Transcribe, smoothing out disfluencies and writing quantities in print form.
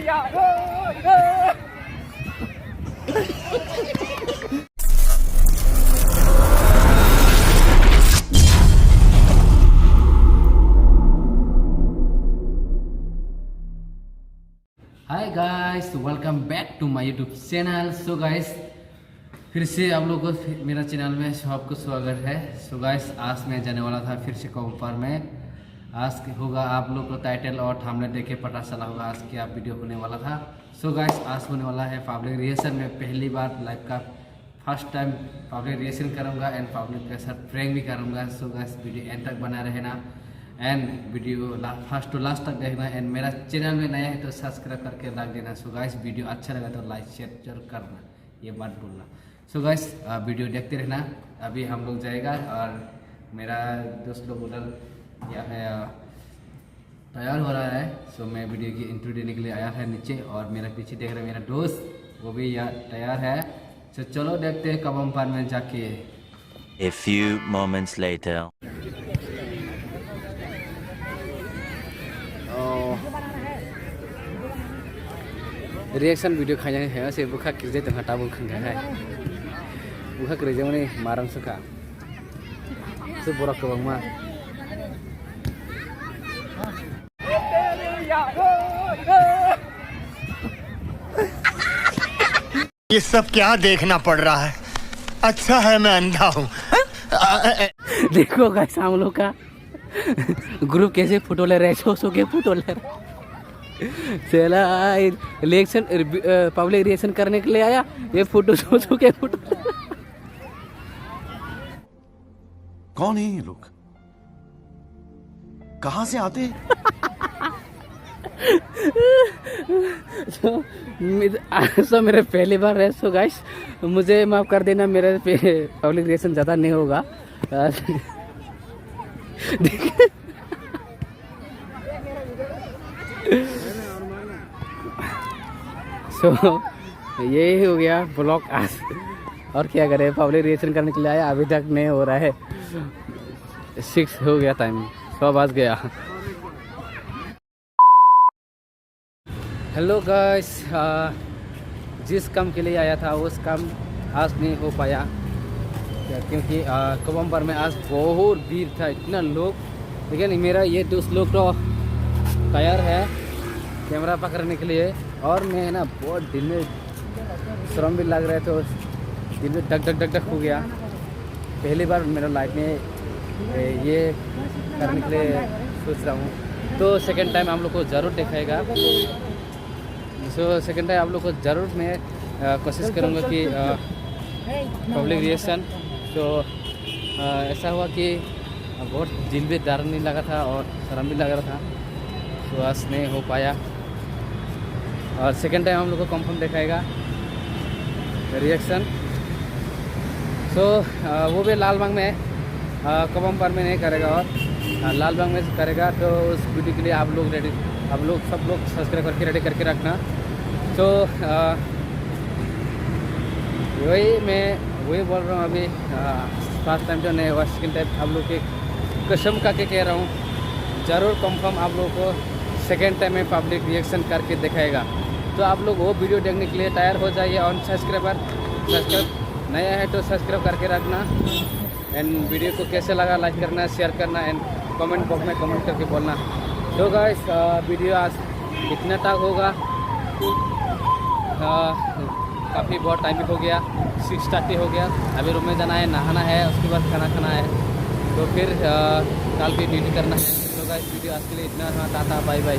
Hi guys, welcome back to my YouTube channel. So guys, फिर से आप लोगों को मेरा चैनल में सबको स्वागत है। सो गाइस, आज मैं जाने वाला था फिर से कोम्पार में। आज होगा, आप लोग को टाइटल और थंबनेल देख के पता चला होगा आज क्या वीडियो होने वाला था। सो गाइस, आज होने वाला है पब्लिक रिएक्शन में पहली बार लाइव का फर्स्ट टाइम पब्लिक रिएक्शन करूँगा एंड पब्लिक के साथ प्रैंक भी करूँगा। सो गाइस, वीडियो एंड तक बना रहना and video first to last तक देखना एंड मेरा चैनल में नया है तो सब्सक्राइब करके रख देना। सो गाइस, वीडियो अच्छा लगा तो लाइक शेयर जरूर करना, ये बात बोलना। सो गाइस, वीडियो देखते रहना। अभी हम लोग जाएगा और मेरा दोस्त लोग उधर तैयार हो रहा है। सो मैं वीडियो की इंट्रो देने के लिए आया है नीचे और मेरा पीछे देख रहा है मेरा दोस्त, वो भी यहाँ तैयार है। सो चलो देखते हैं कोम्पार में जाके। A few moments later. Reaction video खाया है से बुखा किरजे तो हटा बुखा है बुखा किरजे माने मारम सुखा से बोरा कबंगमा ये सब क्या देखना पड़ रहा है। अच्छा है मैं अंधा हूँ। देखो गाइस, हम लोग का ग्रुप कैसे फोटो ले रहे, सो के फोटो ले रहे। चला रिएक्शन पब्लिक रिएक्शन करने के लिए आया, ये फोटो सो के फोटो। कौन है ये लोग, कहाँ से आते? सो मेरे पहली बार है। सो गाइस, मुझे माफ कर देना, मेरे पे पब्लिक रिएक्शन ज़्यादा नहीं होगा। सो यही हो गया ब्लॉग आज। और क्या करें, पब्लिक रिएक्शन करने के लिए आया, अभी तक नहीं हो रहा है। 6 हो गया टाइम, 6 बज गया। हेलो गाइस, जिस काम के लिए आया था उस काम आज नहीं हो पाया क्योंकि कोम्पार में आज बहुत भीड़ था, इतना लोग। लेकिन मेरा ये दोस्त लोग तो तैयार है कैमरा पकड़ने के लिए और मैं ना बहुत दिल में शर्म भी लग रहा है, तो दिल में धक धक धक धक हो गया। पहली बार मेरा लाइफ में ये करने के लिए सोच रहा हूँ, तो सेकंड टाइम हम लोग को ज़रूर दिखाएगा। सो सेकंड टाइम आप लोग को ज़रूर मैं कोशिश करूँगा कि पब्लिक रिएक्शन। तो ऐसा हुआ कि बहुत दिल भी डर नहीं लगा था और शर्म भी लग रहा था, तो आज नहीं हो पाया। और सेकंड टाइम हम लोग को कंफर्म दिखाएगा रिएक्शन। सो वो भी लालबाग में कोम्पार में नहीं करेगा और लालबाग में करेगा। तो उस वीडियो के लिए आप लोग सब लोग सब्सक्राइब करके रेडी करके रखना। तो वही बोल रहा हूँ अभी, फर्स्ट टाइम तो नहीं हुआ, सेकेंड टाइम आप लोग के कसम करके कह रहा हूँ, ज़रूर कंफर्म आप लोग को सेकेंड टाइम में पब्लिक रिएक्शन करके दिखाएगा। तो आप लोग वो वीडियो देखने के लिए तैयार हो जाइए। और सब्सक्राइब नया है तो सब्सक्राइब करके रखना एंड वीडियो को कैसे लगा लाइक करना, शेयर करना एंड कमेंट बॉक्स में कमेंट करके बोलना। तो गाइस, वीडियो आज इतना तक होगा। काफ़ी बहुत टाइम भी हो गया, 6:30 हो गया। अभी रूम में जाना है, नहाना है, उसके बाद खाना खाना है, तो फिर कल भी ड्यूटी करना है। तो गाइस, वीडियो आज के लिए इतना था। Tata bye bye.